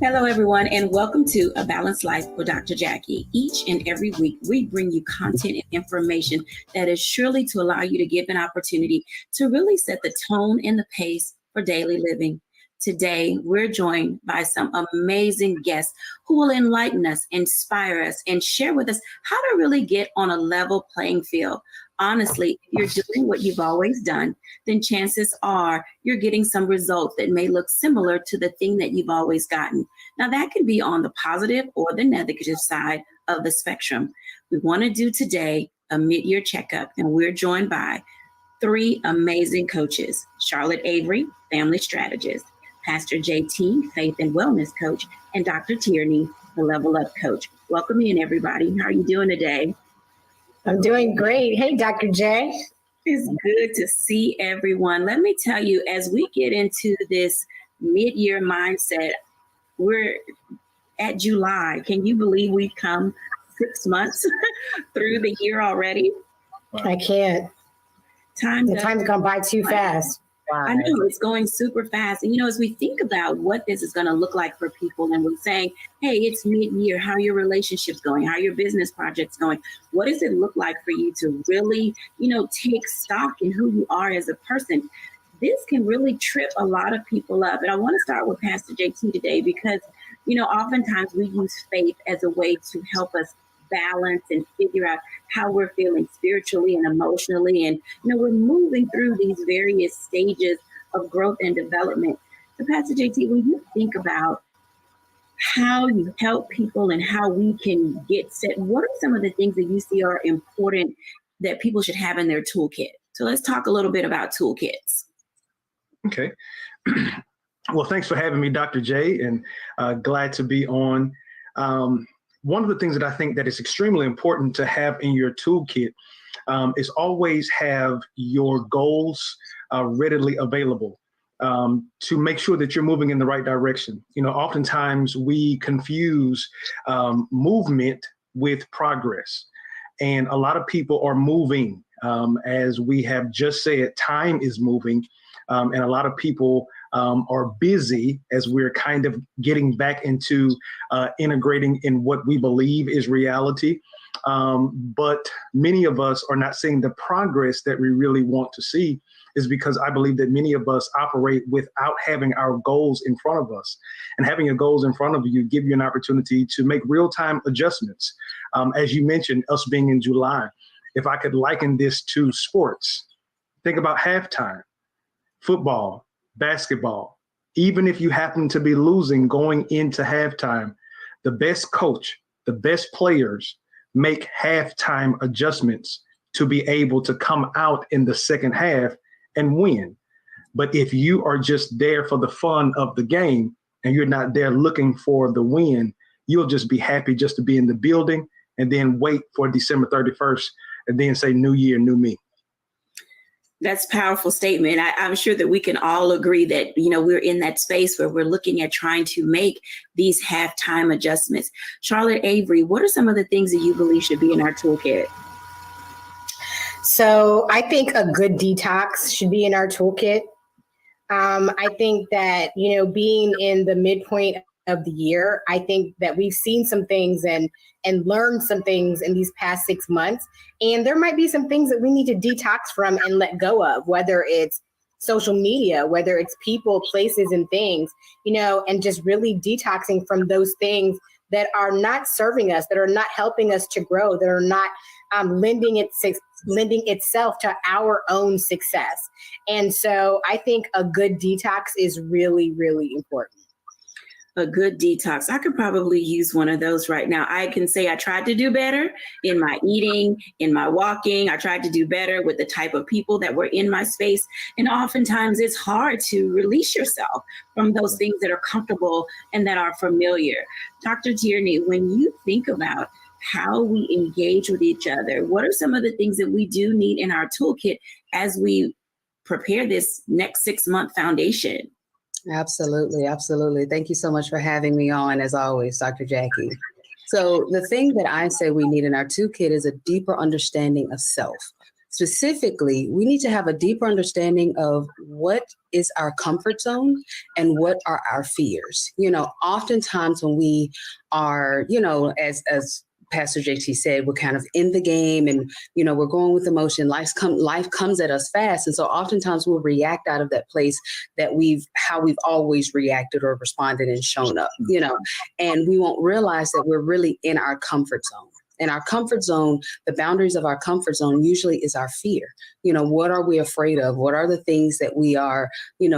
Hello, everyone, and welcome to A Balanced Life with Dr. Jacquie. Each and every week, we bring you content and information that is surely to allow you to give an opportunity to really set the tone and the pace for daily living. Today, we're joined by some amazing guests who will enlighten us, inspire us, and share with us how to really get on a level playing field. Honestly, if you're doing what you've always done, then chances are you're getting some results that may look similar to the thing that you've always gotten. Now, that could be on the positive or the negative side of the spectrum. We want to do today a mid-year checkup, and we're joined by three amazing coaches: Charlotte Avery, family strategist; Pastor JT, faith and wellness coach; and Dr. Tierney, the level up coach. Welcome in, everybody. How are you doing today? I'm doing great. Hey, Dr. J. It's good to see everyone. Let me tell you, as we get into this mid-year mindset, we're at July. Can you believe we've come 6 months through the year already? I can't. The time's gone by too fast. Wow. I know, it's going super fast. And, as we think about what this is going to look like for people, and we're saying, hey, it's mid-year, how are your relationships going? How are your business projects going? What does it look like for you to really, take stock in who you are as a person? This can really trip a lot of people up. And I want to start with Pastor JT today because, oftentimes we use faith as a way to help us balance and figure out how we're feeling spiritually and emotionally. And, we're moving through these various stages of growth and development. So Pastor JT, when you think about how you help people and how we can get set, what are some of the things that you see are important that people should have in their toolkit? So let's talk a little bit about toolkits. Okay. Well, thanks for having me, Dr. J, and glad to be on. One of the things that I think that is extremely important to have in your toolkit is always have your goals readily available. to make sure that you're moving in the right direction. Oftentimes we confuse movement with progress, and a lot of people are moving. As we have just said, time is moving, and a lot of people are busy as we're kind of getting back into integrating in what we believe is reality. But many of us are not seeing the progress that we really want to see, is because I believe that many of us operate without having our goals in front of us. And having your goals in front of you give you an opportunity to make real-time adjustments. As you mentioned, us being in July, if I could liken this to sports, think about halftime, football, basketball. Even if you happen to be losing going into halftime, the best coach, the best players make halftime adjustments to be able to come out in the second half and win. But if you are just there for the fun of the game and you're not there looking for the win, you'll just be happy just to be in the building and then wait for December 31st and then say, new year, new me. That's a powerful statement. I'm sure that we can all agree that, we're in that space where we're looking at trying to make these halftime adjustments. Charlotte, Avery, what are some of the things that you believe should be in our toolkit? So I think a good detox should be in our toolkit. I think that, being in the midpoint of the year, I think that we've seen some things and learned some things in these past 6 months. And there might be some things that we need to detox from and let go of, whether it's social media, whether it's people, places, and things, and just really detoxing from those things that are not serving us, that are not helping us to grow, that are not lending itself to our own success. And so I think a good detox is really, really important. A good detox. I could probably use one of those right now. I can say I tried to do better in my eating, in my walking. I tried to do better with the type of people that were in my space. And oftentimes it's hard to release yourself from those things that are comfortable and that are familiar. Dr. Tierney, when you think about how we engage with each other, what are some of the things that we do need in our toolkit as we prepare this next 6-month foundation? Absolutely. Absolutely. Thank you so much for having me on, as always, Dr. Jacquie. So the thing that I say we need in our toolkit is a deeper understanding of self. Specifically, we need to have a deeper understanding of what is our comfort zone and what are our fears. Oftentimes when we are, as Pastor JT said, we're kind of in the game and, we're going with emotion. Life comes at us fast. And so oftentimes we'll react out of that place that how we've always reacted or responded and shown up, and we won't realize that we're really in our comfort zone. And our comfort zone, the boundaries of our comfort zone usually is our fear. What are we afraid of? What are the things that we are,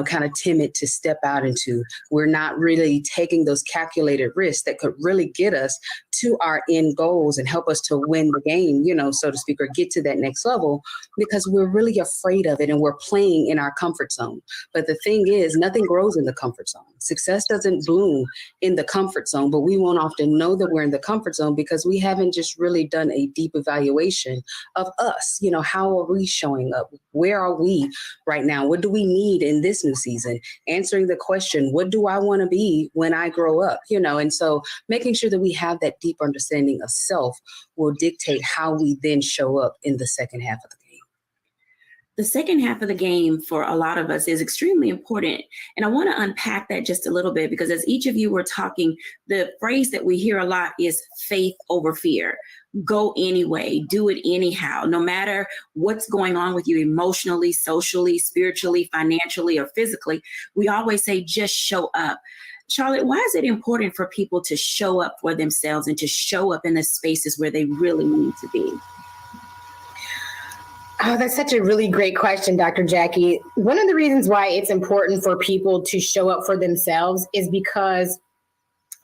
kind of timid to step out into? We're not really taking those calculated risks that could really get us to our end goals and help us to win the game, so to speak, or get to that next level, because we're really afraid of it and we're playing in our comfort zone. But the thing is, nothing grows in the comfort zone. Success doesn't bloom in the comfort zone, but we won't often know that we're in the comfort zone because we haven't just really done a deep evaluation of us. How are we showing up? Where are we right now? What do we need in this new season? Answering the question, what do I want to be when I grow up? And so making sure that we have that deep understanding of self will dictate how we then show up in the second half of the game. The second half of the game for a lot of us is extremely important. And I want to unpack that just a little bit, because as each of you were talking, the phrase that we hear a lot is faith over fear. Go anyway, do it anyhow, no matter what's going on with you emotionally, socially, spiritually, financially, or physically. We always say, just show up. Charlotte, why is it important for people to show up for themselves and to show up in the spaces where they really need to be? Oh, that's such a really great question, Dr. Jacquie. One of the reasons why it's important for people to show up for themselves is because,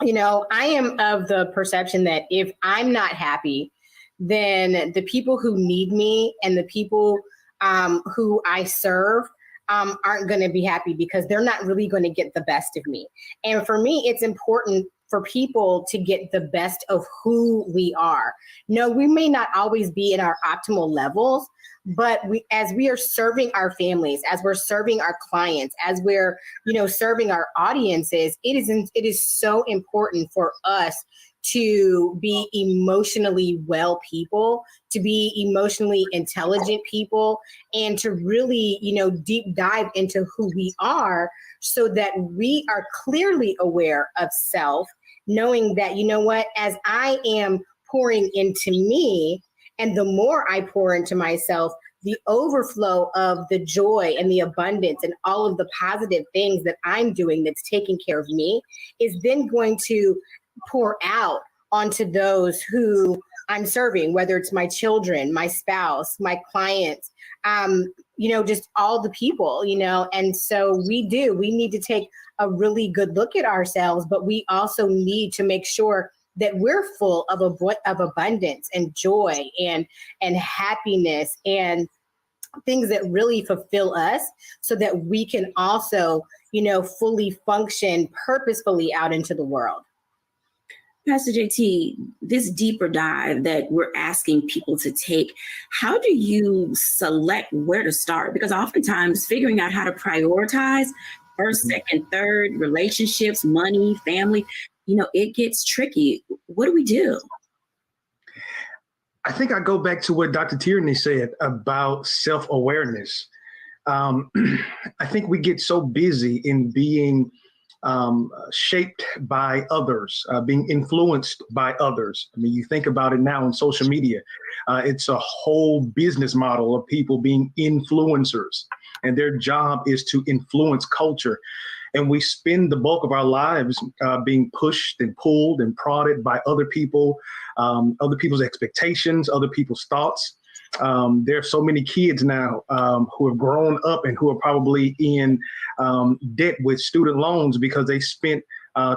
I am of the perception that if I'm not happy, then the people who need me and the people who I serve aren't going to be happy, because they're not really going to get the best of me. And for me, it's important for people to get the best of who we are. No, we may not always be in our optimal levels, but as we are serving our families, as we're serving our clients, as we're, serving our audiences, it is so important for us to be emotionally well people, to be emotionally intelligent people, and to really, deep dive into who we are so that we are clearly aware of self, knowing that, as I am pouring into me, and the more I pour into myself, the overflow of the joy and the abundance and all of the positive things that I'm doing that's taking care of me is then going to pour out onto those who I'm serving, whether it's my children, my spouse, my clients, just all the people, and so we need to take a really good look at ourselves, but we also need to make sure that we're full of abundance and joy and happiness and things that really fulfill us so that we can also, fully function purposefully out into the world. Pastor JT, this deeper dive that we're asking people to take, how do you select where to start? Because oftentimes figuring out how to prioritize first, second, third, relationships, money, family, it gets tricky. What do we do? I think I go back to what Dr. Tierney said about self-awareness. I think we get so busy in being shaped by others, being influenced by others. I mean, you think about it now on social media. It's a whole business model of people being influencers, and their job is to influence culture. And we spend the bulk of our lives being pushed and pulled and prodded by other people, other people's expectations, other people's thoughts. There are so many kids now who have grown up and who are probably in debt with student loans because they spent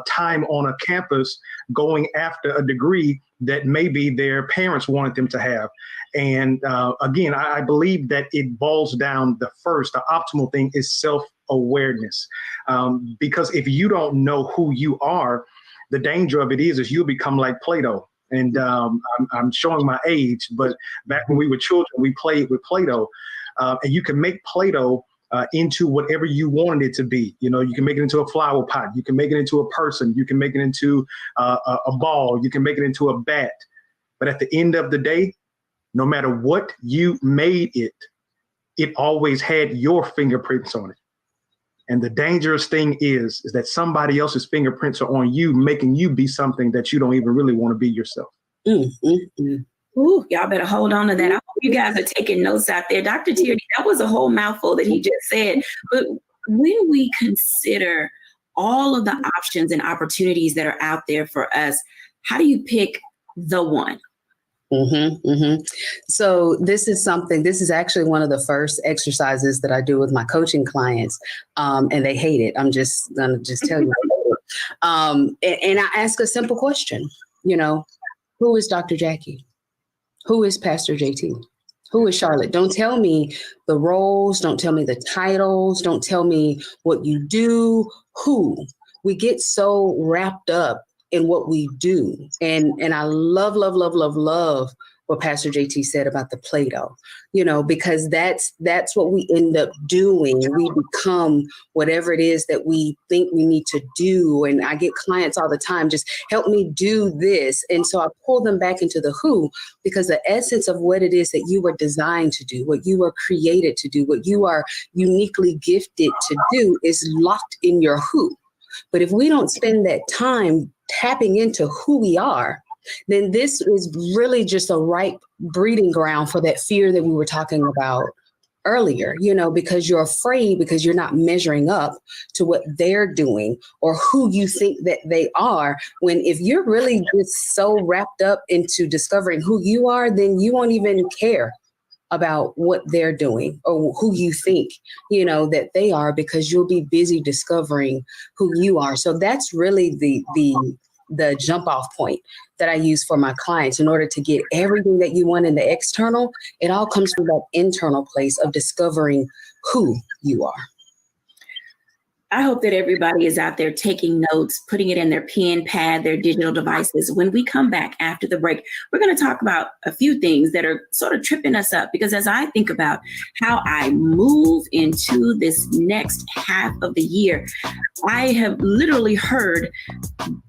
time on a campus going after a degree that maybe their parents wanted them to have. And again, I believe that it boils down the optimal thing is self-awareness. Because if you don't know who you are, the danger of it is you'll become like Play-Doh. And I'm showing my age, but back when we were children, we played with Play-Doh. And you can make Play-Doh into whatever you wanted it to be. You can make it into a flower pot. You can make it into a person. You can make it into a ball. You can make it into a bat. But at the end of the day, no matter what you made it, it always had your fingerprints on it. And the dangerous thing is that somebody else's fingerprints are on you, making you be something that you don't even really want to be yourself. Ooh, y'all better hold on to that. I hope you guys are taking notes out there. Dr. Tierney, that was a whole mouthful that he just said. But when we consider all of the options and opportunities that are out there for us, how do you pick the one? So this is actually one of the first exercises that I do with my coaching clients, and they hate it. I'm just going to tell you. And I ask a simple question, who is Dr. Jackie? Who is Pastor JT? Who is Charlotte? Don't tell me the roles. Don't tell me the titles. Don't tell me what you do. Who? We get so wrapped up in what we do. And I love what Pastor JT said about the Play-Doh, because that's what we end up doing. We become whatever it is that we think we need to do. And I get clients all the time, just help me do this. And so I pull them back into the who, because the essence of what it is that you were designed to do, what you were created to do, what you are uniquely gifted to do is locked in your who. But if we don't spend that time tapping into who we are, then this is really just a ripe breeding ground for that fear that we were talking about earlier, because you're afraid because you're not measuring up to what they're doing or who you think that they are. When if you're really just so wrapped up into discovering who you are, then you won't even care about what they're doing or who you think, that they are, because you'll be busy discovering who you are. So that's really the jump off point that I use for my clients in order to get everything that you want in the external. It all comes from that internal place of discovering who you are. I hope that everybody is out there taking notes, putting it in their pen, pad, their digital devices. When we come back after the break, we're going to talk about a few things that are sort of tripping us up, because as I think about how I move into this next half of the year, I have literally heard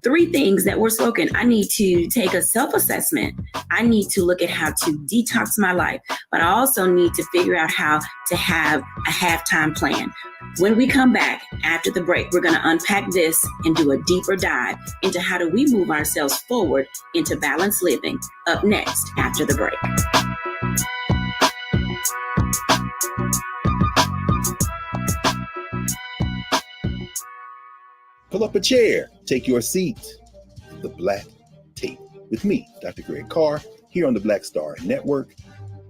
3 things that were spoken. I need to take a self-assessment. I need to look at how to detox my life, but I also need to figure out how to have a halftime plan. When we come back after the break, we're going to unpack this and do a deeper dive into how do we move ourselves forward into balanced living, up next after the break. Pull up a chair, take your seat. The Black Tape with me, Dr. Greg Carr, here on the Black Star Network.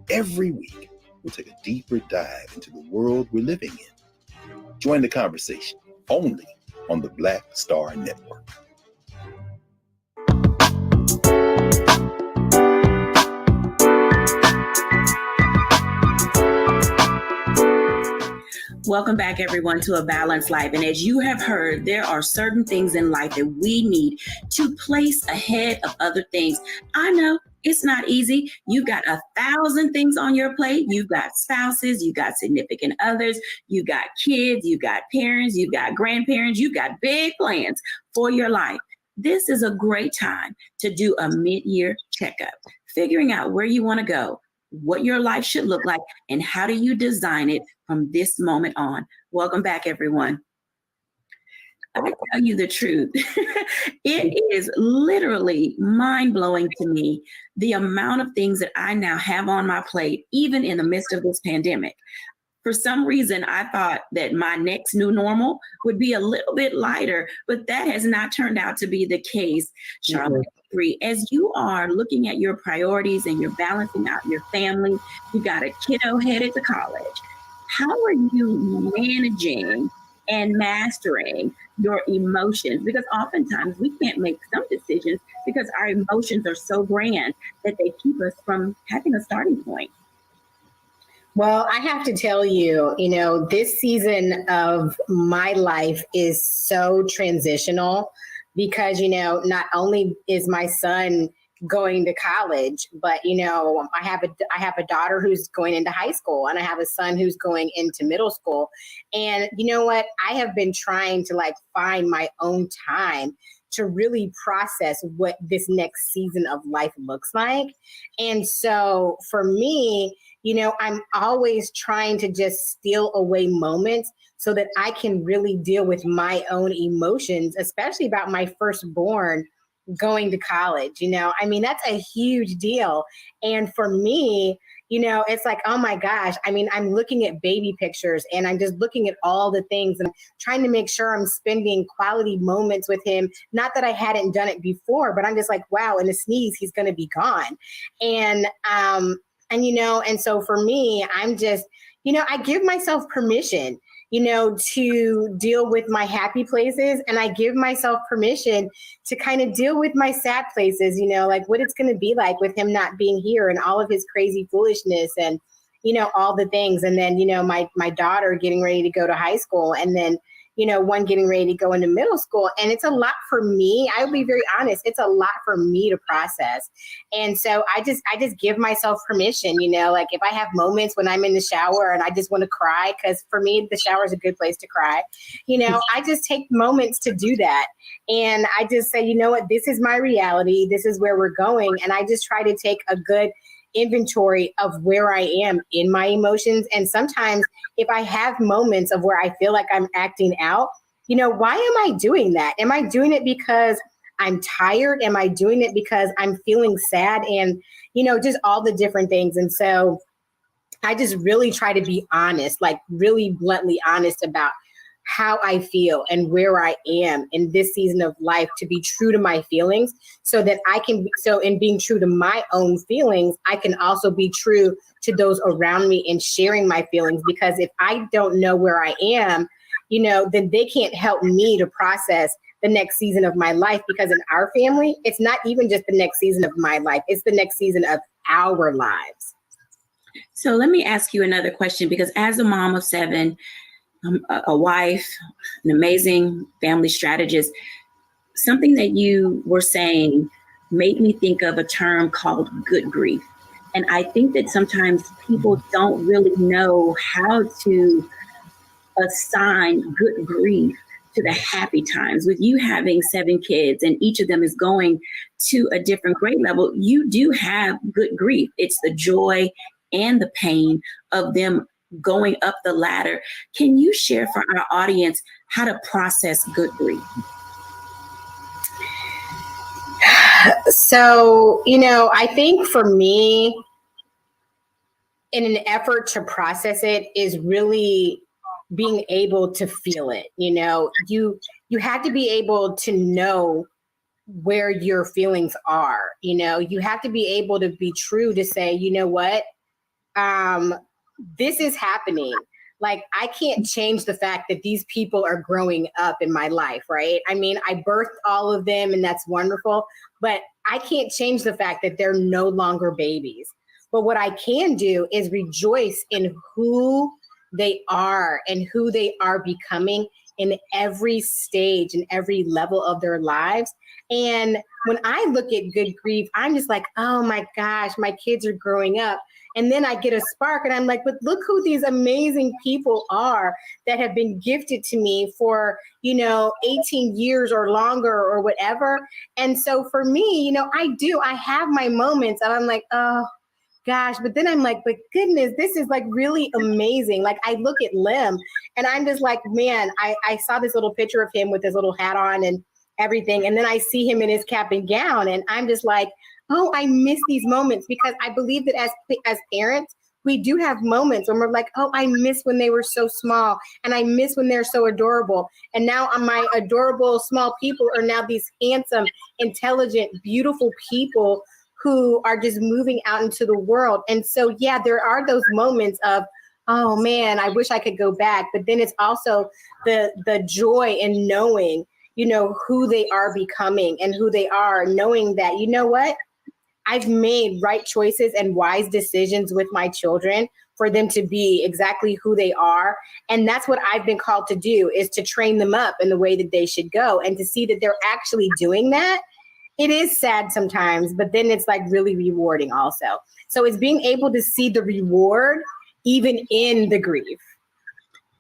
Every week, we'll take a deeper dive into the world we're living in. Join the conversation only on the Black Star Network. Welcome back, everyone, to A Balanced Life. And as you have heard, there are certain things in life that we need to place ahead of other things. I know it's not easy. You've got 1,000 things on your plate. You've got spouses, you've got significant others, you've got kids, you've got parents, you've got grandparents, you've got big plans for your life. This is a great time to do a mid-year checkup, figuring out where you want to go, what your life should look like, and how do you design it from this moment on. Welcome back, everyone. I tell you the truth. It is literally mind-blowing to me, the amount of things that I now have on my plate, even in the midst of this pandemic. For some reason, I thought that my next new normal would be a little bit lighter, but that has not turned out to be the case. Charlotte, as you are looking at your priorities and you're balancing out your family, you got a kiddo headed to college. How are you managing and mastering your emotions? Because oftentimes we can't make some decisions because our emotions are so grand that they keep us from having a starting point. Well, I have to tell you, this season of my life is so transitional because, not only is my son going to college, but, I have a daughter who's going into high school, and I have a son who's going into middle school. And you know what? I have been trying to find my own time to really process what this next season of life looks like. And so for me, I'm always trying to just steal away moments so that I can really deal with my own emotions, especially about my firstborn going to college. That's a huge deal. And for me, it's like, oh my gosh, I'm looking at baby pictures and I'm just looking at all the things and trying to make sure I'm spending quality moments with him. Not that I hadn't done it before, but I'm just like, wow, in a sneeze, he's going to be gone. And so for me, I'm just, I give myself permission, to deal with my happy places. And I give myself permission to kind of deal with my sad places, what it's going to be like with him not being here and all of his crazy foolishness and, all the things. And then, my daughter getting ready to go to high school, and then, one getting ready to go into middle school. And it's a lot for me. I will be very honest. It's a lot for me to process. And so I just give myself permission, if I have moments when I'm in the shower and I just want to cry, because for me, the shower is a good place to cry. I just take moments to do that. And I just say, what, this is my reality. This is where we're going. And I just try to take a good inventory of where I am in my emotions. And sometimes if I have moments of where I feel like I'm acting out, why am I doing that? Am I doing it because I'm tired? Am I doing it because I'm feeling sad? And, just all the different things. And so I just really try to be honest, really bluntly honest about how I feel and where I am in this season of life, to be true to my feelings so that I can, so in being true to my own feelings, I can also be true to those around me and sharing my feelings. Because if I don't know where I am, then they can't help me to process the next season of my life. Because in our family, it's not even just the next season of my life, it's the next season of our lives. So let me ask you another question, because as a mom of 7, a wife, an amazing family strategist. Something that you were saying made me think of a term called good grief. And I think that sometimes people don't really know how to assign good grief to the happy times. With you having 7 kids and each of them is going to a different grade level, you do have good grief. It's the joy and the pain of them going up the ladder. Can you share for our audience how to process good grief? So, I think for me, in an effort to process it, is really being able to feel it. You have to be able to know where your feelings are. You have to be able to be true to say, you know what, this is happening. Like, I can't change the fact that these people are growing up in my life, right? I mean, I birthed all of them and that's wonderful, but I can't change the fact that they're no longer babies. But what I can do is rejoice in who they are and who they are becoming in every stage and every level of their lives. And when I look at good grief, I'm just like, oh my gosh, my kids are growing up. And then I get a spark and I'm like, but look who these amazing people are that have been gifted to me for, 18 years or longer or whatever. And so for me, I have my moments and I'm like, oh gosh, but then I'm like, but goodness, this is like really amazing. Like, I look at Lim and I'm just like, man, I saw this little picture of him with his little hat on and everything. And then I see him in his cap and gown and I'm just like, oh, I miss these moments, because I believe that as parents, we do have moments when we're like, oh, I miss when they were so small and I miss when they're so adorable. And now my adorable small people are now these handsome, intelligent, beautiful people who are just moving out into the world. And so, yeah, there are those moments of, oh man, I wish I could go back. But then it's also the joy in knowing, who they are becoming and who they are, knowing that, you know what? I've made right choices and wise decisions with my children for them to be exactly who they are. And that's what I've been called to do, is to train them up in the way that they should go, and to see that they're actually doing that. It is sad sometimes, but then it's like really rewarding also. So it's being able to see the reward even in the grief.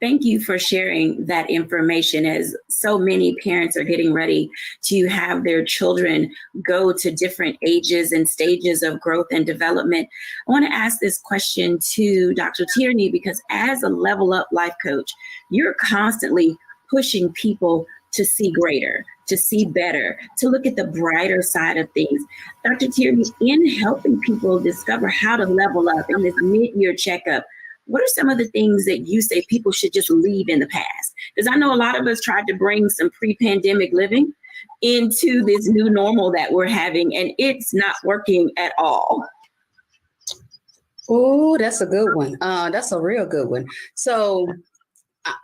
Thank you for sharing that information, as so many parents are getting ready to have their children go to different ages and stages of growth and development. I want to ask this question to Dr. Tierney, because as a Level Up life coach, you're constantly pushing people to see greater, to see better, to look at the brighter side of things. Dr. Tierney, in helping people discover how to level up in this mid-year checkup, what are some of the things that you say people should just leave in the past? Because I know a lot of us tried to bring some pre-pandemic living into this new normal that we're having, and it's not working at all. Oh, that's a good one. That's a real good one. So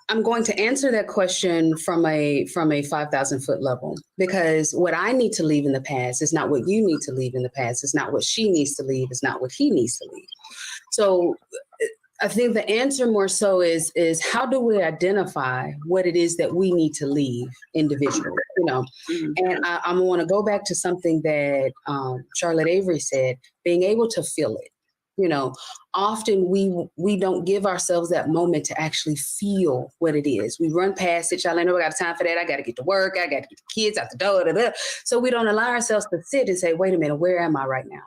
I'm going to answer that question from a 5,000 foot level, because what I need to leave in the past is not what you need to leave in the past. It's not what she needs to leave. It's not what he needs to leave. So I think the answer more so is how do we identify what it is that we need to leave individually, And I want to go back to something that Charlotte Avery said, being able to feel it. Often we don't give ourselves that moment to actually feel what it is. We run past it. Y'all, I know I got time for that. I got to get to work. I got to get the kids out the door. So we don't allow ourselves to sit and say, wait a minute, where am I right now?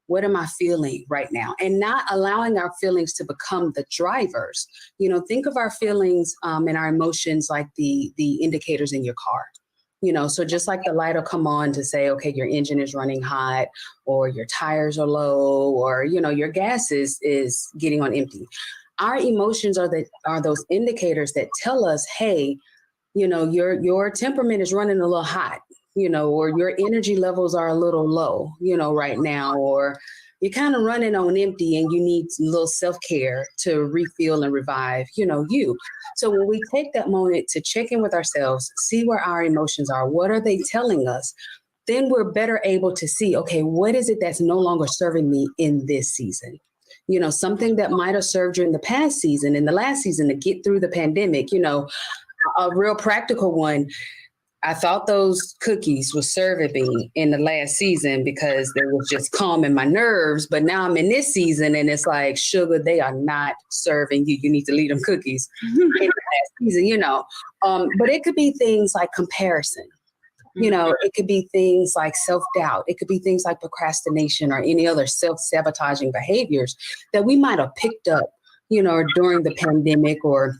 What am I feeling right now? And not allowing our feelings to become the drivers. Think of our feelings and our emotions like the indicators in your car. So just like the light will come on to say, okay, your engine is running hot, or your tires are low, or, your gas is getting on empty. Our emotions are those indicators that tell us, hey, your temperament is running a little hot, or your energy levels are a little low, right now, or you're kind of running on empty and you need a little self-care to refuel and revive, you. So when we take that moment to check in with ourselves, see where our emotions are, what are they telling us, then we're better able to see, okay, what is it that's no longer serving me in this season? something that might have served you in the past season, in the last season to get through the pandemic, a real practical one. I thought those cookies were serving me in the last season because they was just calming my nerves. But now I'm in this season and it's like, sugar, they are not serving you. You need to leave them cookies in the last season, But it could be things like comparison. It could be things like self-doubt. It could be things like procrastination or any other self-sabotaging behaviors that we might have picked up, during the pandemic or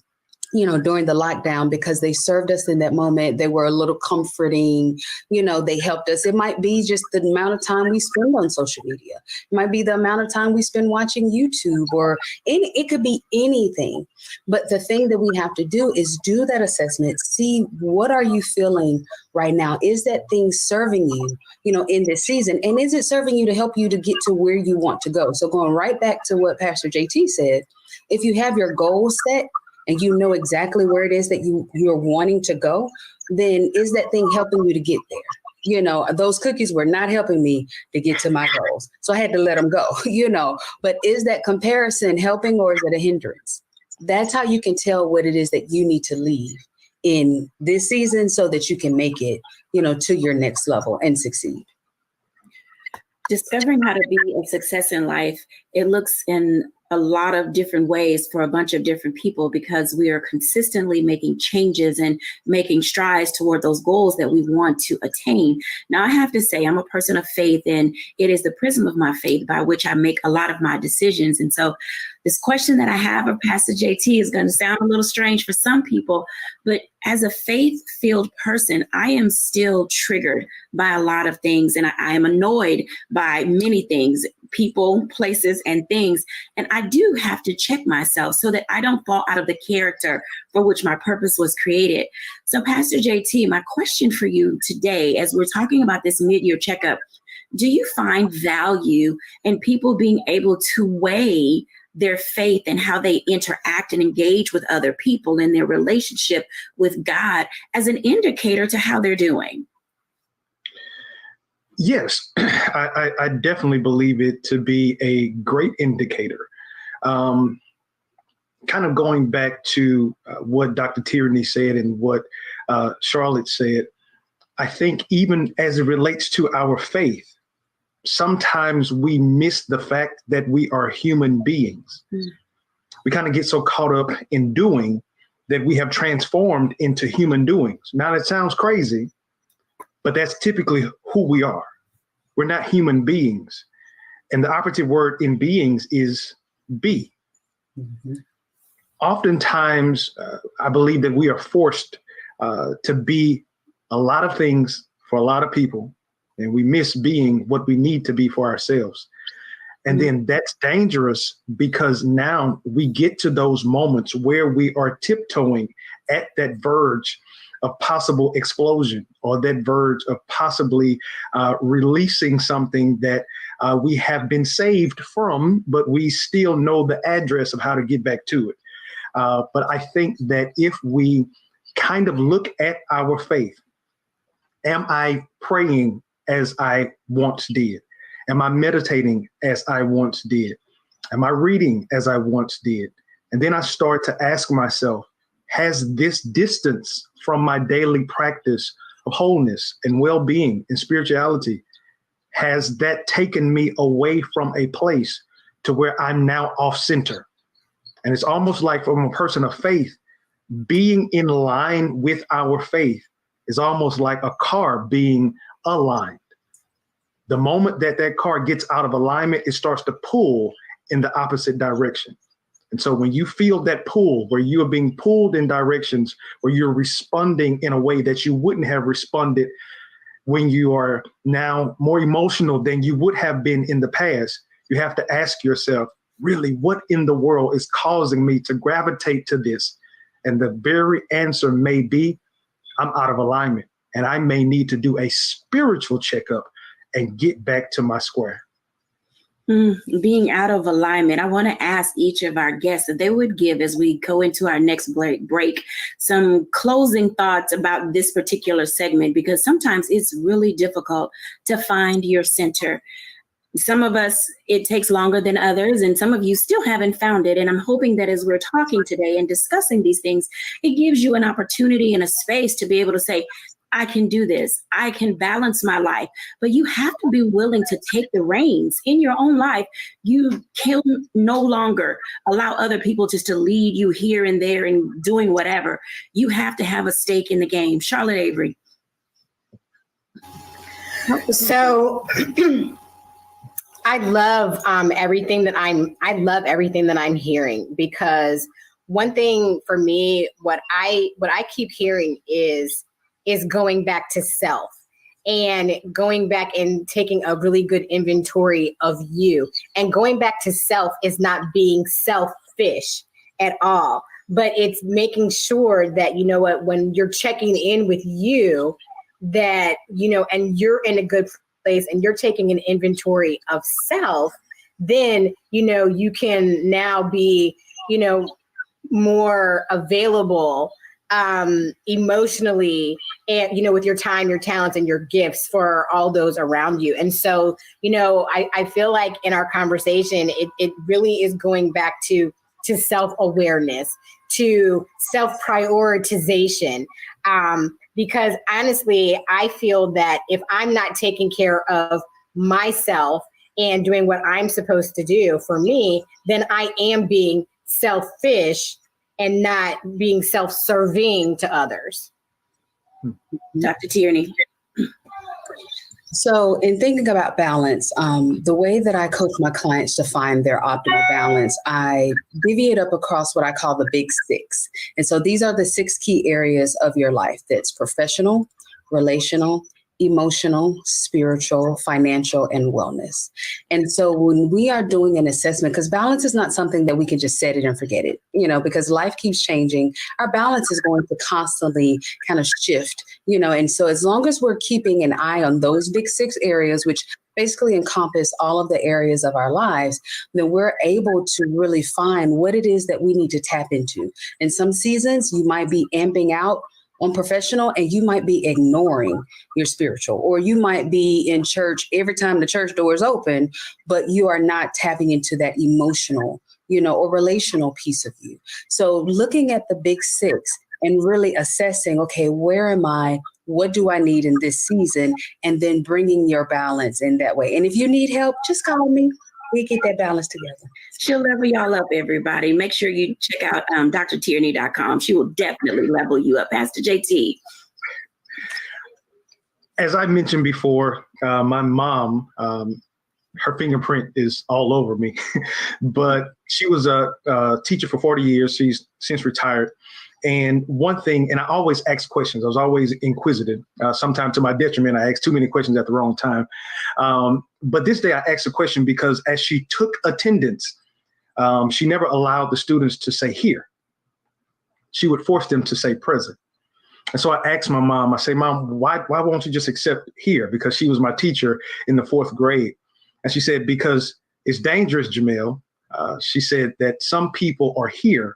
during the lockdown, because they served us in that moment. They were a little comforting, they helped us. It might be just the amount of time we spend on social media. It might be the amount of time we spend watching YouTube, or it could be anything. But the thing that we have to do is do that assessment, see what are you feeling right now? Is that thing serving you, in this season? And is it serving you to help you to get to where you want to go? So going right back to what Pastor JT said, if you have your goals set, and you know exactly where it is that you're wanting to go, then is that thing helping you to get there? Those cookies were not helping me to get to my goals. So I had to let them go, But is that comparison helping, or is it a hindrance? That's how you can tell what it is that you need to leave in this season so that you can make it, to your next level and succeed. Discovering how to be a success in life, it looks in a lot of different ways for a bunch of different people, because we are consistently making changes and making strides toward those goals that we want to attain. Now, I have to say, I'm a person of faith, and it is the prism of my faith by which I make a lot of my decisions. And so this question that I have of Pastor JT is going to sound a little strange for some people, but as a faith-filled person, I am still triggered by a lot of things, and I am annoyed by many things, people, places, and things. And I do have to check myself so that I don't fall out of the character for which my purpose was created. So Pastor JT, my question for you today, as we're talking about this mid-year checkup, do you find value in people being able to weigh their faith and how they interact and engage with other people in their relationship with God as an indicator to how they're doing? Yes, I definitely believe it to be a great indicator. Kind of going back to what Dr. Tierney said and what Charlotte said, I think even as it relates to our faith, sometimes we miss the fact that we are human beings. We kind of get so caught up in doing that we have transformed into human doings. Now, that sounds crazy, but that's typically who we are. We're not human beings. And the operative word in beings is be. Mm-hmm. Oftentimes, I believe that we are forced to be a lot of things for a lot of people, and we miss being what we need to be for ourselves. And then that's dangerous, because now we get to those moments where we are tiptoeing at that verge of possible explosion, or that verge of possibly releasing something that we have been saved from, but we still know the address of how to get back to it. But I think that if we kind of look at our faith, am I praying as I once did? Am I meditating as I once did? Am I reading as I once did? And then I start to ask myself, has this distance from my daily practice of wholeness and well-being and spirituality, has that taken me away from a place to where I'm now off center? And it's almost like, from a person of faith, being in line with our faith is almost like a car being aligned. The moment that that car gets out of alignment, it starts to pull in the opposite direction. And so when you feel that pull, where you are being pulled in directions, where you're responding in a way that you wouldn't have responded when you are now more emotional than you would have been in the past, you have to ask yourself, really, what in the world is causing me to gravitate to this? And the very answer may be, I'm out of alignment, and I may need to do a spiritual checkup and get back to my square. Being out of alignment. I want to ask each of our guests if they would give, as we go into our next break, some closing thoughts about this particular segment, because sometimes it's really difficult to find your center. Some of us, it takes longer than others, and some of you still haven't found it. And I'm hoping that as we're talking today and discussing these things, it gives you an opportunity and a space to be able to say, I can do this. I can balance my life. But you have to be willing to take the reins in your own life. You can no longer allow other people just to lead you here and there and doing whatever. You have to have a stake in the game. Charlotte Avery. So I love everything that I'm hearing, because one thing for me, what I keep hearing is going back to self, and going back and taking a really good inventory of you. And going back to self is not being selfish at all, but it's making sure that, you know what, when you're checking in with you, that, you know, and you're in a good place and you're taking an inventory of self, then, you know, you can now be, you know, more available emotionally, and, you know, with your time, your talents, and your gifts for all those around you. And so, you know, I feel like in our conversation, it really is going back to self-awareness, to self-prioritization. Because honestly, I feel that if I'm not taking care of myself and doing what I'm supposed to do for me, then I am being selfish and not being self-serving to others. Dr. Tierney. So in thinking about balance, the way that I coach my clients to find their optimal balance, I divvy it up across what I call the big six. And so these are the 6 key areas of your life. That's professional, relational, emotional, spiritual, financial, and wellness. And so when we are doing an assessment, because balance is not something that we can just set it and forget it, you know, because life keeps changing, our balance is going to constantly kind of shift, you know, and so as long as we're keeping an eye on those big 6 areas, which basically encompass all of the areas of our lives, then we're able to really find what it is that we need to tap into. In some seasons, you might be amping out on professional and you might be ignoring your spiritual, or you might be in church every time the church door is open, but you are not tapping into that emotional, you know, or relational piece of you. So looking at the big 6 and really assessing, okay, where am I? What do I need in this season? And then bringing your balance in that way. And if you need help, just call me. We get that balance together. She'll level y'all up, everybody. Make sure you check out drtierney.com. She will definitely level you up. Pastor JT. As I mentioned before, my mom, her fingerprint is all over me, but she was a teacher for 40 years. She's since retired. And one thing, and I always ask questions. I was always inquisitive. Sometimes to my detriment, I asked too many questions at the wrong time. But this day I asked a question because as she took attendance, she never allowed the students to say here. She would force them to say present. And so I asked my mom, I say, Mom, why won't you just accept here? Because she was my teacher in the 4th grade. And she said, because it's dangerous, Jamel. She said that some people are here,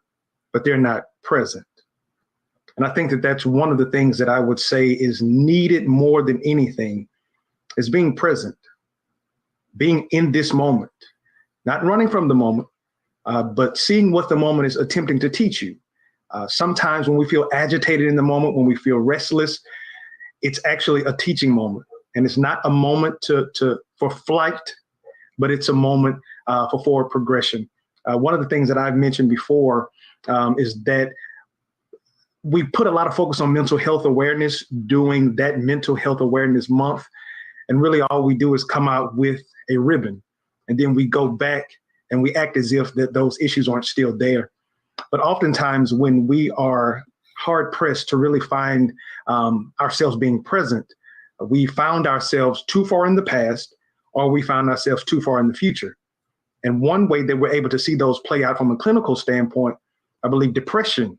but they're not present. And I think that that's one of the things that I would say is needed more than anything, is being present, being in this moment, not running from the moment, but seeing what the moment is attempting to teach you. Sometimes when we feel agitated in the moment, when we feel restless, it's actually a teaching moment. And it's not a moment for flight, but it's a moment for forward progression. One of the things that I've mentioned before is that we put a lot of focus on mental health awareness during that mental health awareness month. And really all we do is come out with a ribbon, and then we go back and we act as if that those issues aren't still there. But oftentimes when we are hard pressed to really find ourselves being present, we found ourselves too far in the past, or we found ourselves too far in the future. And one way that we're able to see those play out from a clinical standpoint, I believe depression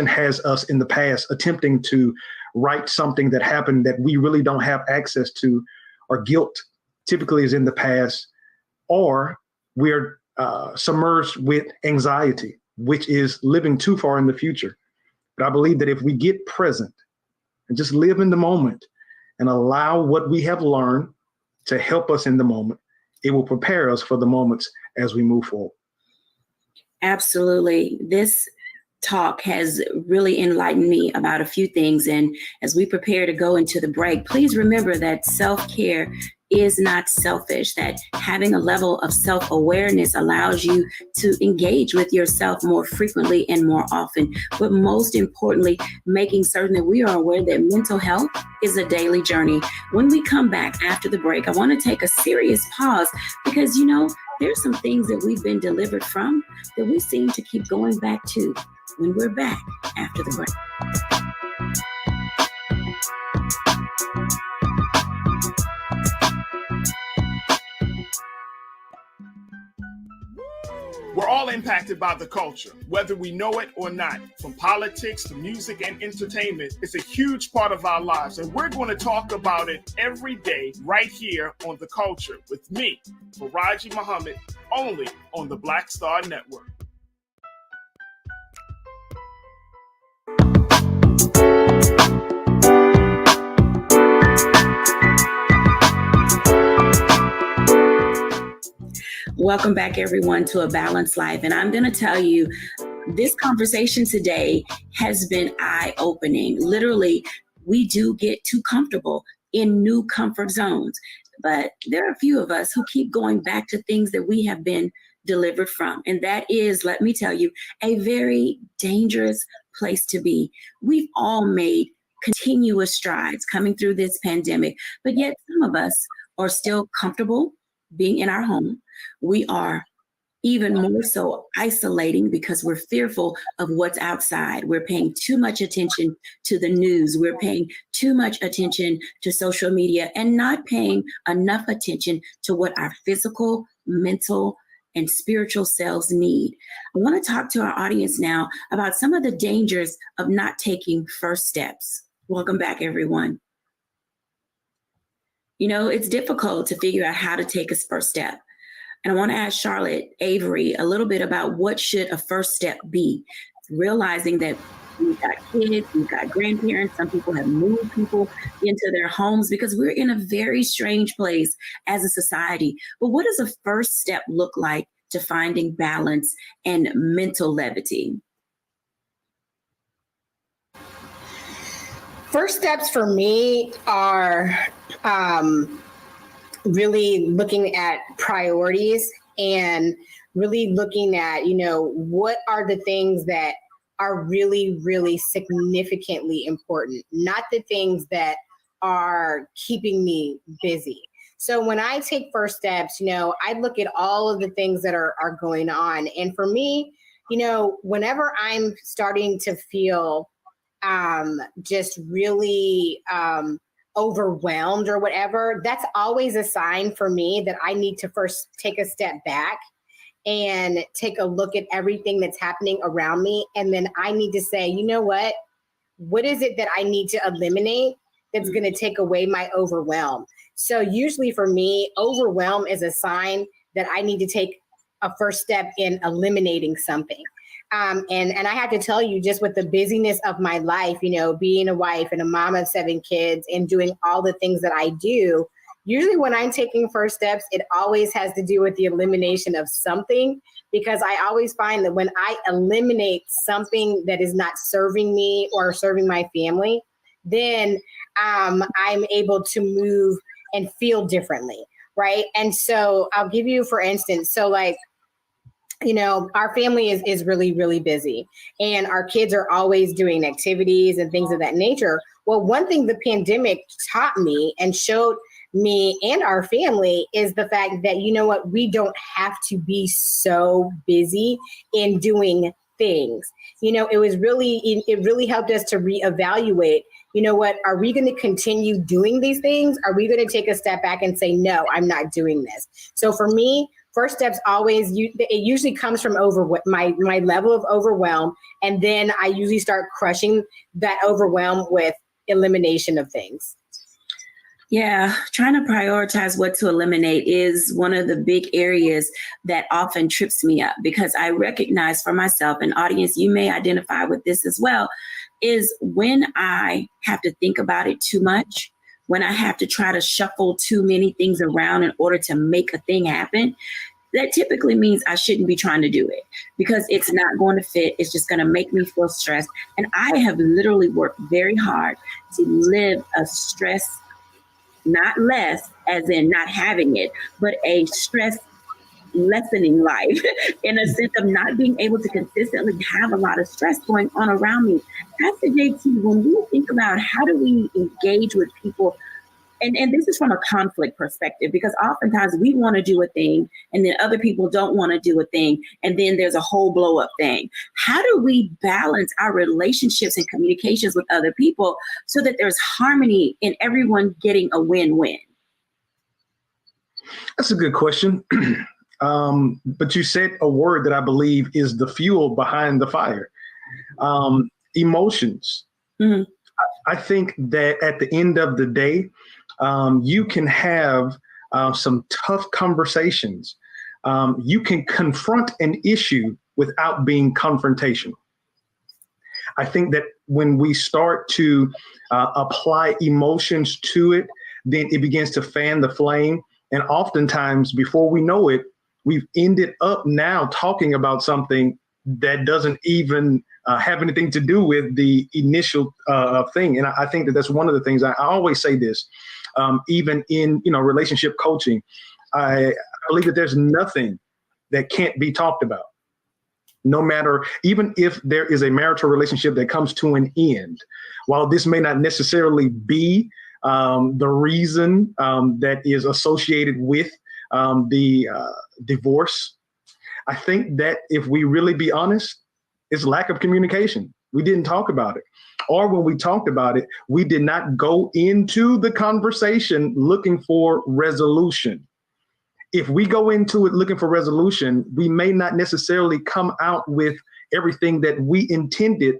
has us in the past attempting to right something that happened that we really don't have access to, or guilt typically is in the past, or we're submerged with anxiety, which is living too far in the future. But I believe that if we get present and just live in the moment and allow what we have learned to help us in the moment, it will prepare us for the moments as we move forward. Absolutely. This talk has really enlightened me about a few things. And as we prepare to go into the break, please remember that self-care is not selfish, that having a level of self-awareness allows you to engage with yourself more frequently and more often. But most importantly, making certain that we are aware that mental health is a daily journey. When we come back after the break, I want to take a serious pause because, there's some things that we've been delivered from that we seem to keep going back to when we're back after the break. We're all impacted by the culture, whether we know it or not. From politics to music and entertainment, it's a huge part of our lives, and we're going to talk about it every day right here on The Culture with me, Faraji Muhammad, only on the Black Star Network. Welcome back, everyone, to A Balanced Life. And I'm going to tell you, this conversation today has been eye-opening. Literally, we do get too comfortable in new comfort zones. But there are a few of us who keep going back to things that we have been delivered from. And that is, let me tell you, a very dangerous place to be. We've all made continuous strides coming through this pandemic, but yet some of us are still comfortable being in our home. We are even more so isolating because we're fearful of what's outside. We're paying too much attention to the news. We're paying too much attention to social media and not paying enough attention to what our physical, mental, and spiritual selves need. I want to talk to our audience now about some of the dangers of not taking first steps. Welcome back, everyone. It's difficult to figure out how to take a first step. And I want to ask Charlotte Avery a little bit about what should a first step be. Realizing that we've got kids, we've got grandparents, some people have moved people into their homes because we're in a very strange place as a society. But what does a first step look like to finding balance and mental levity? First steps for me are really looking at priorities and really looking at, what are the things that are really, really significantly important, not the things that are keeping me busy. So when I take first steps, I look at all of the things that are going on. And for me, whenever I'm starting to feel just really overwhelmed or whatever, that's always a sign for me that I need to first take a step back and take a look at everything that's happening around me. And then I need to say, what is it that I need to eliminate that's going to take away my overwhelm? So usually for me, overwhelm is a sign that I need to take a first step in eliminating something. And I have to tell you, just with the busyness of my life, being a wife and a mom of 7 kids and doing all the things that I do, usually when I'm taking first steps, it always has to do with the elimination of something, because I always find that when I eliminate something that is not serving me or serving my family, then I'm able to move and feel differently, right? And so I'll give you, for instance, our family is really, really busy and our kids are always doing activities and things of that nature. Well, one thing the pandemic taught me and showed me and our family is the fact that, we don't have to be so busy in doing things. It really helped us to reevaluate, are we going to continue doing these things? Are we going to take a step back and say, no, I'm not doing this? So for me, first steps it usually comes from my level of overwhelm. And then I usually start crushing that overwhelm with elimination of things. Yeah, trying to prioritize what to eliminate is one of the big areas that often trips me up, because I recognize for myself, and audience, you may identify with this as well, is when I have to think about it too much, when I have to try to shuffle too many things around in order to make a thing happen, that typically means I shouldn't be trying to do it because it's not going to fit. It's just going to make me feel stressed. And I have literally worked very hard to live a stress, not less as in not having it, but a stress lessening life in a sense of not being able to consistently have a lot of stress going on around me. Pastor JT, when we think about how do we engage with people, and this is from a conflict perspective, because oftentimes we want to do a thing and then other people don't want to do a thing. And then there's a whole blow up thing. How do we balance our relationships and communications with other people so that there's harmony and everyone getting a win-win? That's a good question. But you said a word that I believe is the fuel behind the fire. Emotions. Mm-hmm. I think that at the end of the day, you can have some tough conversations. You can confront an issue without being confrontational. I think that when we start to apply emotions to it, then it begins to fan the flame. And oftentimes, before we know it, we've ended up now talking about something that doesn't even have anything to do with the initial thing. And I think that that's one of the things I always say this, even in relationship coaching. I believe that there's nothing that can't be talked about. No matter, even if there is a marital relationship that comes to an end, while this may not necessarily be the reason that is associated with the divorce, I think that if we really be honest, it's lack of communication. We didn't talk about it. Or when we talked about it, we did not go into the conversation looking for resolution. If we go into it looking for resolution, we may not necessarily come out with everything that we intended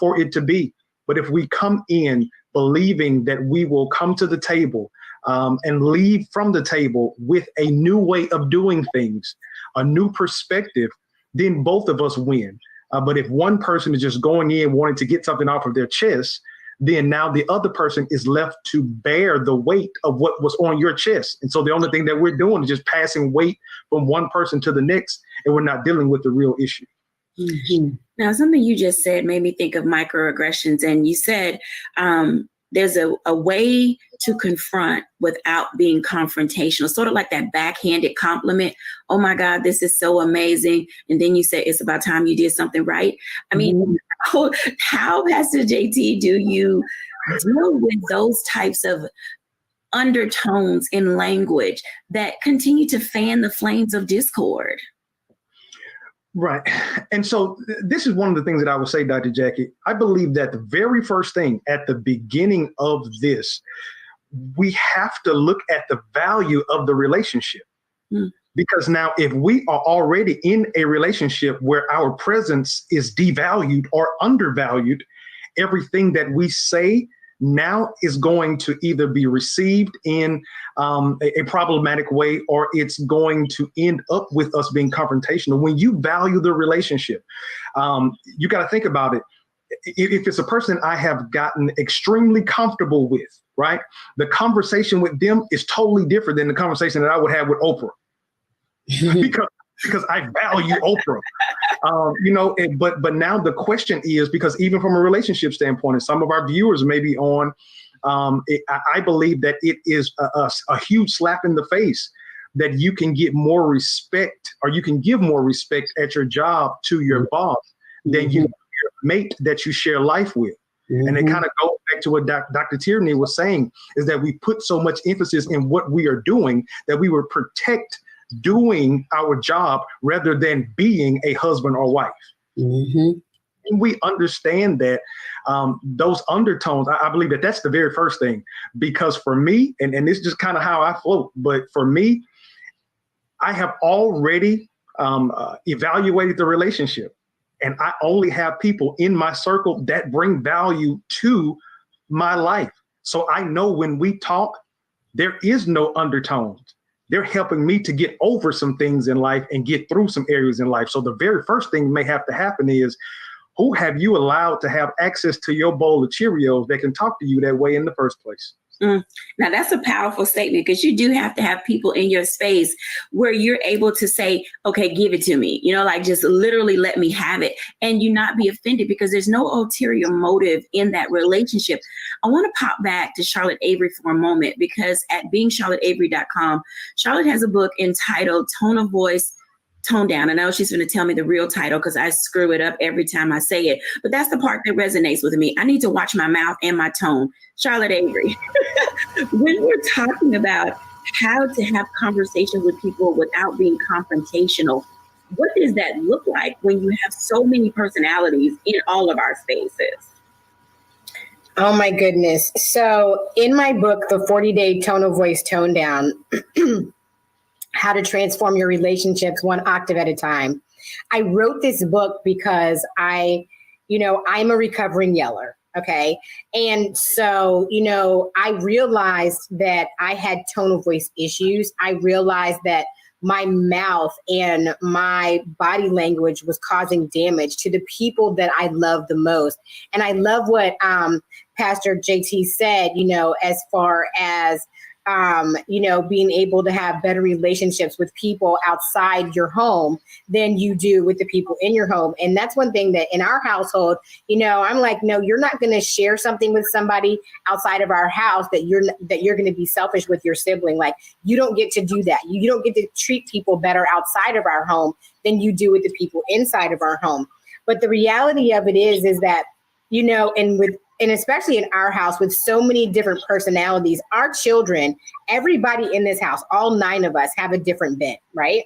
for it to be. But if we come in believing that we will come to the table and leave from the table with a new way of doing things, a new perspective, then both of us win. But if one person is just going in wanting to get something off of their chest, then now the other person is left to bear the weight of what was on your chest. And so the only thing that we're doing is just passing weight from one person to the next, and we're not dealing with the real issue. Mm-hmm. Now, something you just said made me think of microaggressions. And you said there's a way to confront without being confrontational, sort of like that backhanded compliment. Oh, my God, this is so amazing. And then you say, it's about time you did something right. I mean, how, Pastor JT, do you deal with those types of undertones in language that continue to fan the flames of discord? Right. And so this is one of the things that I would say, Dr. Jacquie. I believe that the very first thing at the beginning of this, we have to look at the value of the relationship. Because now if we are already in a relationship where our presence is devalued or undervalued, everything that we say now is going to either be received in a problematic way, or it's going to end up with us being confrontational. When you value the relationship, you got to think about it. If it's a person I have gotten extremely comfortable with, right, the conversation with them is totally different than the conversation that I would have with Oprah. because I value Oprah, but now the question is, because even from a relationship standpoint, and some of our viewers may be on, I believe that it is a huge slap in the face that you can get more respect, or you can give more respect at your job to your boss than your mate that you share life with. And it kind of goes back to what Dr. Tierney was saying, is that we put so much emphasis in what we are doing that we would protect doing our job rather than being a husband or wife. And we understand that those undertones, I believe that that's the very first thing, because for me, and this is just kind of how I float, but for me, I have already evaluated the relationship, and I only have people in my circle that bring value to my life. So I know when we talk, there is no undertones. They're helping me to get over some things in life and get through some areas in life. So the very first thing may have to happen is, who have you allowed to have access to your bowl of Cheerios that can talk to you that way in the first place? Now, that's a powerful statement, because you do have to have people in your space where you're able to say, okay, give it to me, like just literally let me have it, and you not be offended, because there's no ulterior motive in that relationship. I want to pop back to Charlotte Avery for a moment, because at beingcharlotteavery.com, Charlotte has a book entitled Tone of Voice, Tone Down. I know she's going to tell me the real title because I screw it up every time I say it, but that's the part that resonates with me. I need to watch my mouth and my tone. Charlotte Avery, when we're talking about how to have conversations with people without being confrontational, what does that look like when you have so many personalities in all of our spaces? Oh my goodness. So in my book, The 40-Day Tone of Voice, Tone Down, How to Transform Your Relationships One Octave at a Time. I wrote this book because I'm a recovering yeller. Okay. And so, I realized that I had tone of voice issues. I realized that my mouth and my body language was causing damage to the people that I love the most. And I love what Pastor JT said, as far as being able to have better relationships with people outside your home than you do with the people in your home. And that's one thing that in our household, I'm like, no, you're not going to share something with somebody outside of our house that you're going to be selfish with your sibling. Like, you don't get to do that. You don't get to treat people better outside of our home than you do with the people inside of our home. But the reality of it is that, and especially in our house with so many different personalities, our children, everybody in this house, all 9 of us have a different bent, right?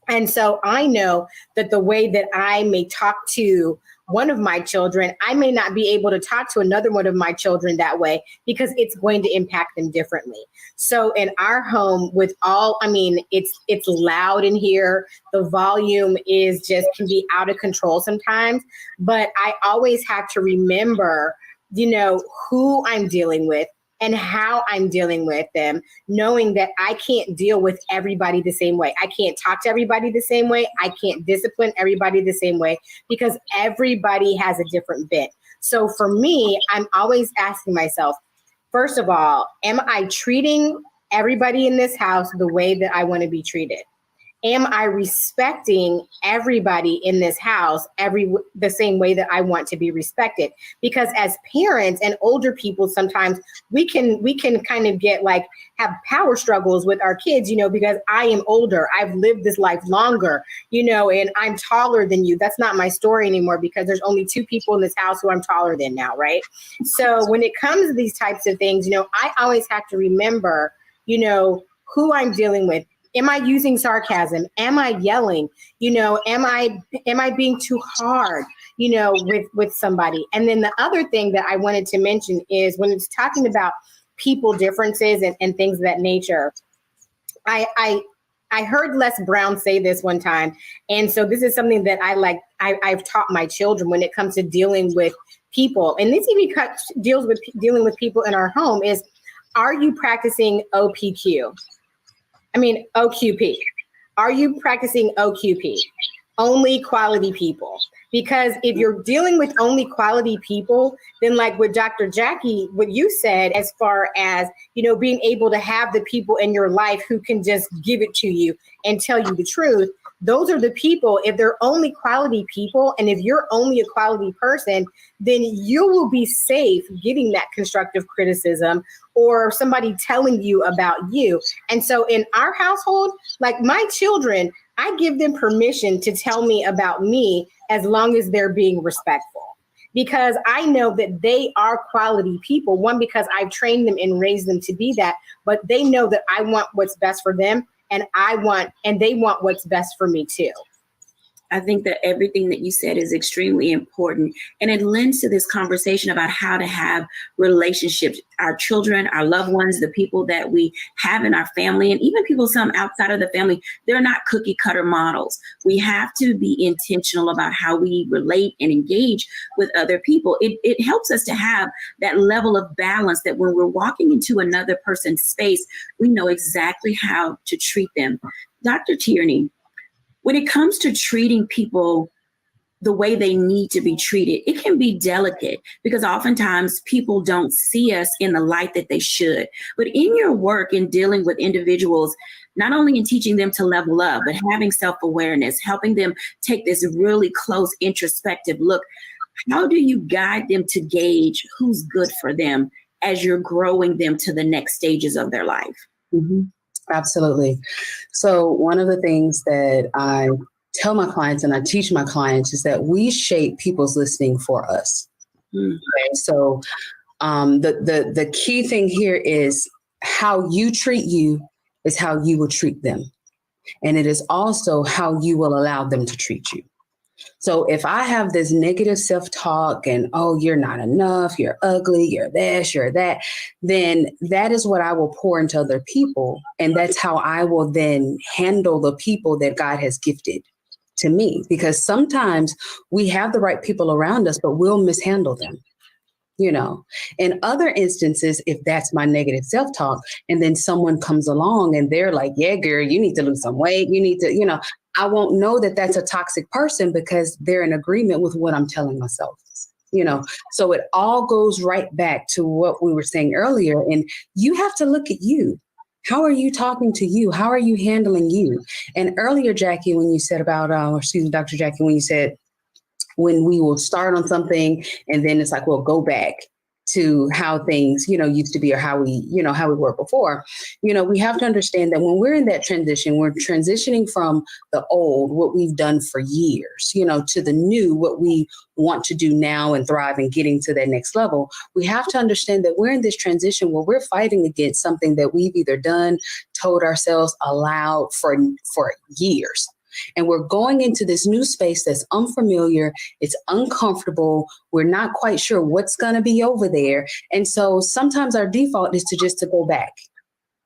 And so I know that the way that I may talk to one of my children, I may not be able to talk to another one of my children that way, because it's going to impact them differently. So in our home it's loud in here. The volume can be out of control sometimes, but I always have to remember, who I'm dealing with and how I'm dealing with them, knowing that I can't deal with everybody the same way. I can't talk to everybody the same way. I can't discipline everybody the same way, because everybody has a different bent. So for me, I'm always asking myself, first of all, am I treating everybody in this house the way that I want to be treated? Am I respecting everybody in this house the same way that I want to be respected? Because as parents and older people, sometimes we can kind of have power struggles with our kids, because I am older, I've lived this life longer, and I'm taller than you. That's not my story anymore, because there's only 2 people in this house who I'm taller than now, right? So when it comes to these types of things, I always have to remember, who I'm dealing with. Am I using sarcasm? Am I yelling? Am I being too hard, with somebody? And then the other thing that I wanted to mention is, when it's talking about people differences and things of that nature, I heard Les Brown say this one time. And so this is something that I've taught my children when it comes to dealing with people. And this even deals with dealing with people in our home is, are you practicing OQP? Are you practicing OQP? Only quality people. Because if you're dealing with only quality people, then like with Dr. Jacquie, what you said, as far as, being able to have the people in your life who can just give it to you and tell you the truth, those are the people. If they're only quality people, and if you're only a quality person, then you will be safe getting that constructive criticism or somebody telling you about you. And so in our household, like my children, I give them permission to tell me about me as long as they're being respectful, because I know that they are quality people. One, because I've trained them and raised them to be that, but they know that I want what's best for them, and they want what's best for me too. I think that everything that you said is extremely important, and it lends to this conversation about how to have relationships, our children, our loved ones, the people that we have in our family, and even people some outside of the family. They're not cookie cutter models. We have to be intentional about how we relate and engage with other people. It helps us to have that level of balance, that when we're walking into another person's space, we know exactly how to treat them. Dr. Tierney, when it comes to treating people the way they need to be treated. It can be delicate because oftentimes people don't see us in the light that they should. But in your work in dealing with individuals, not only in teaching them to level up, but having self-awareness, helping them take this really close introspective look, how do you guide them to gauge who's good for them as you're growing them to the next stages of their life? Mm-hmm. Absolutely. So one of the things that I tell my clients and I teach my clients is that we shape people's listening for us. Okay? So the key thing here is how you treat you is how you will treat them. And it is also how you will allow them to treat you. So if I have this negative self-talk and, oh, you're not enough, you're ugly, you're this, you're that, then that is what I will pour into other people. And that's how I will then handle the people that God has gifted to me. Because sometimes we have the right people around us, but we'll mishandle them. You know, in other instances, if that's my negative self-talk and then someone comes along and they're like, yeah, girl, you need to lose some weight. You need to, you know, I won't know that that's a toxic person because they're in agreement with what I'm telling myself, you know. So it all goes right back to what we were saying earlier. And you have to look at you. How are you talking to you? How are you handling you? And earlier, Jackie, when you said about, Dr. Jackie, when you said, when we will start on something and then it's like, we'll go back to how things, you know, used to be or how we were before. You know, we have to understand that when we're in that transition, we're transitioning from the old, what we've done for years, you know, to the new, what we want to do now and thrive and getting to that next level. We have to understand that we're in this transition where we're fighting against something that we've either done, told ourselves, allowed for years. And we're going into this new space that's unfamiliar. It's uncomfortable. We're not quite sure what's going to be over there. And so sometimes our default is to go back.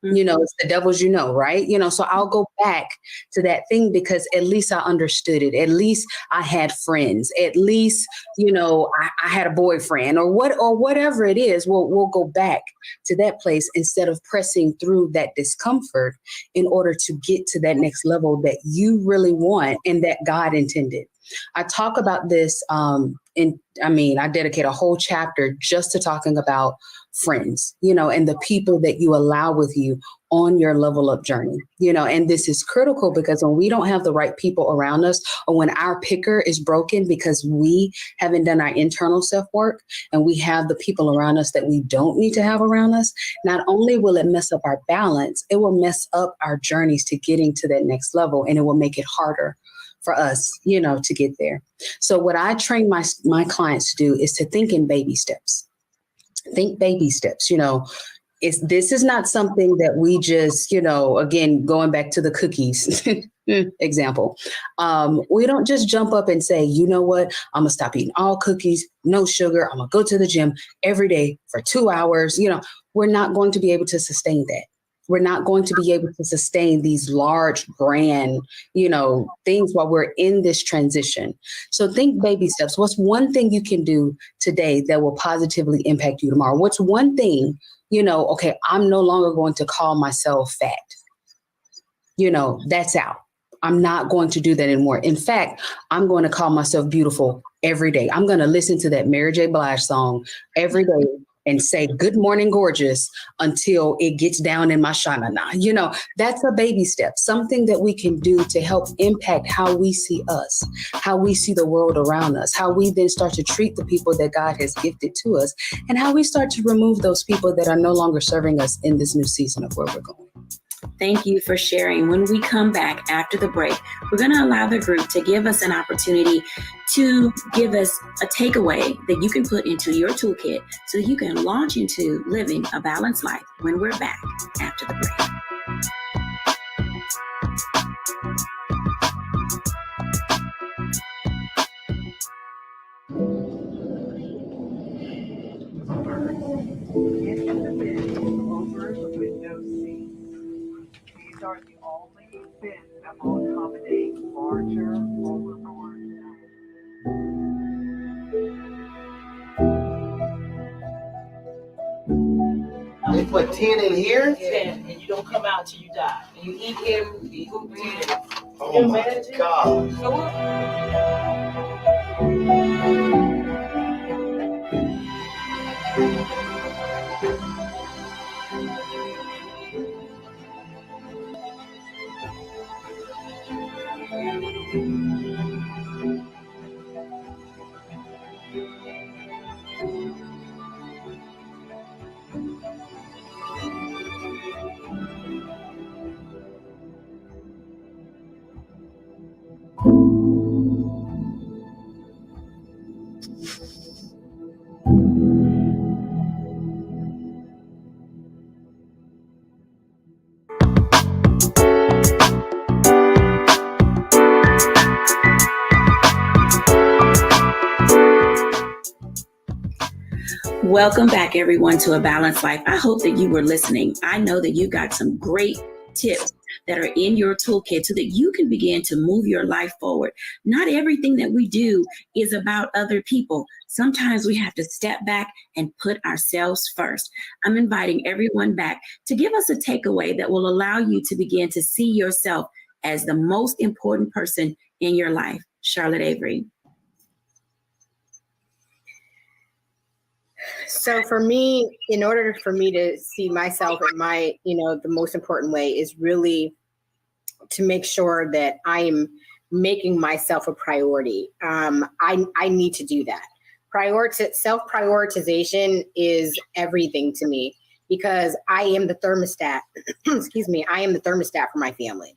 You know, it's the devil's, you know, right? You know, so I'll go back to that thing because at least I understood it. At least I had friends. At least, you know, I had a boyfriend or whatever it is. We'll go back to that place instead of pressing through that discomfort in order to get to that next level that you really want and that God intended. I talk about this I dedicate a whole chapter just to talking about friends, you know, and the people that you allow with you on your level up journey, you know, and this is critical because when we don't have the right people around us or when our picker is broken because we haven't done our internal self work and we have the people around us that we don't need to have around us, not only will it mess up our balance, it will mess up our journeys to getting to that next level and it will make it harder for us, you know, to get there. So what I train my clients to do is to think in baby steps. Think baby steps, you know. This is not something that we just, you know, again, going back to the cookies example. We don't just jump up and say, you know what, I'm going to stop eating all cookies, no sugar. I'm going to go to the gym every day for 2 hours. You know, we're not going to be able to sustain that. We're not going to be able to sustain these large, grand, you know, things while we're in this transition. So think baby steps. What's one thing you can do today that will positively impact you tomorrow? What's one thing, you know, okay, I'm no longer going to call myself fat. You know, that's out. I'm not going to do that anymore. In fact, I'm going to call myself beautiful every day. I'm going to listen to that Mary J. Blige song every day and say, good morning, gorgeous, until it gets down in my shanana. You know, that's a baby step, something that we can do to help impact how we see us, how we see the world around us, how we then start to treat the people that God has gifted to us, and how we start to remove those people that are no longer serving us in this new season of where we're going. Thank you for sharing. When we come back after the break, we're going to allow the group to give us an opportunity to give us a takeaway that you can put into your toolkit so you can launch into living a balanced life when we're back after the break. These are the only bins that will accommodate larger overboard. They put 10 in here? 10, and you don't come out till you die. And you eat every 10. Oh my God. Welcome back, everyone, to A Balanced Life. I hope that you were listening. I know that you got some great tips that are in your toolkit so that you can begin to move your life forward. Not everything that we do is about other people. Sometimes we have to step back and put ourselves first. I'm inviting everyone back to give us a takeaway that will allow you to begin to see yourself as the most important person in your life. Charlotte Avery. So for me, in order for me to see myself in my, the most important way is really to make sure that I am making myself a priority. I need to do that. Self-prioritization is everything to me because I am the thermostat. Excuse me. I am the thermostat for my family.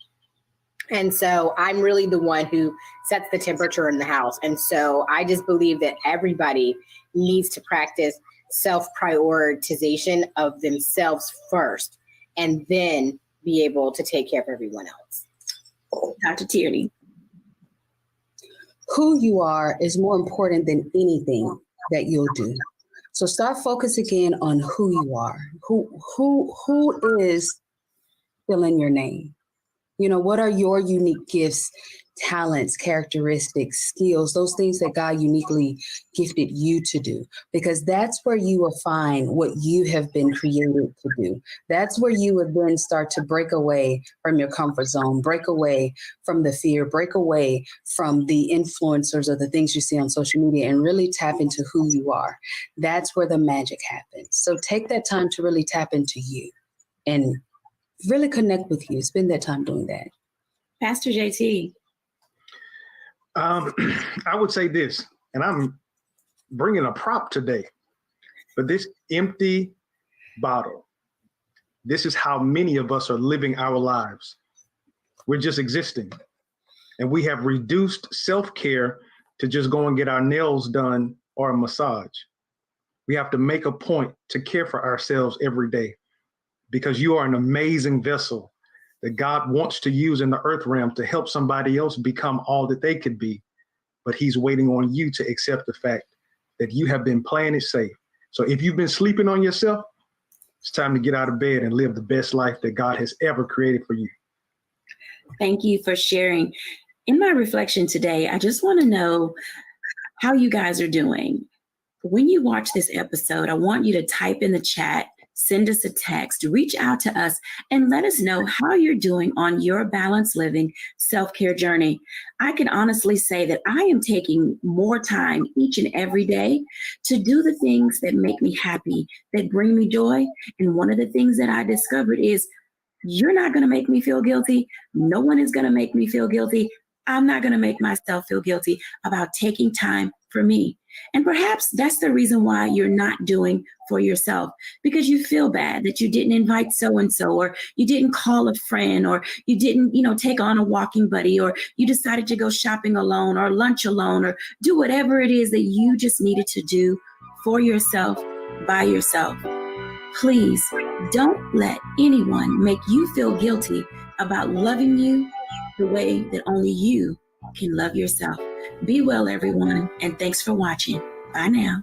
And so I'm really the one who sets the temperature in the house. And so I just believe that everybody needs to practice self-prioritization of themselves first, and then be able to take care of everyone else. Dr. Tierney. Who you are is more important than anything that you'll do. So start focusing again on who you are. Who is fill in your name? What are your unique gifts, talents, characteristics, skills, those things that God uniquely gifted you to do? Because that's where you will find what you have been created to do. That's where you would then start to break away from your comfort zone, break away from the fear, break away from the influencers or the things you see on social media, and really tap into who you are. That's where the magic happens. So take that time to really tap into you and really connect with you. Spend that time doing that. Pastor JT. I would say this, and I'm bringing a prop today, but this empty bottle, this is how many of us are living our lives. We're just existing. And we have reduced self-care to just go and get our nails done or a massage. We have to make a point to care for ourselves every day, because you are an amazing vessel that God wants to use in the earth realm to help somebody else become all that they could be. But he's waiting on you to accept the fact that you have been playing it safe. So if you've been sleeping on yourself, it's time to get out of bed and live the best life that God has ever created for you. Thank you for sharing. In my reflection today, I just want to know how you guys are doing. When you watch this episode, I want you to type in the chat, send us a text, reach out to us, and let us know how you're doing on your balanced living self-care journey. I can honestly say that I am taking more time each and every day to do the things that make me happy, that bring me joy. And one of the things that I discovered is you're not going to make me feel guilty. No one is going to make me feel guilty. I'm not going to make myself feel guilty about taking time for me. And perhaps that's the reason why you're not doing for yourself, because you feel bad that you didn't invite so-and-so, or you didn't call a friend, or you didn't, take on a walking buddy, or you decided to go shopping alone or lunch alone, or do whatever it is that you just needed to do for yourself, by yourself. Please don't let anyone make you feel guilty about loving you the way that only you can love yourself. Be well, everyone, and thanks for watching. Bye now.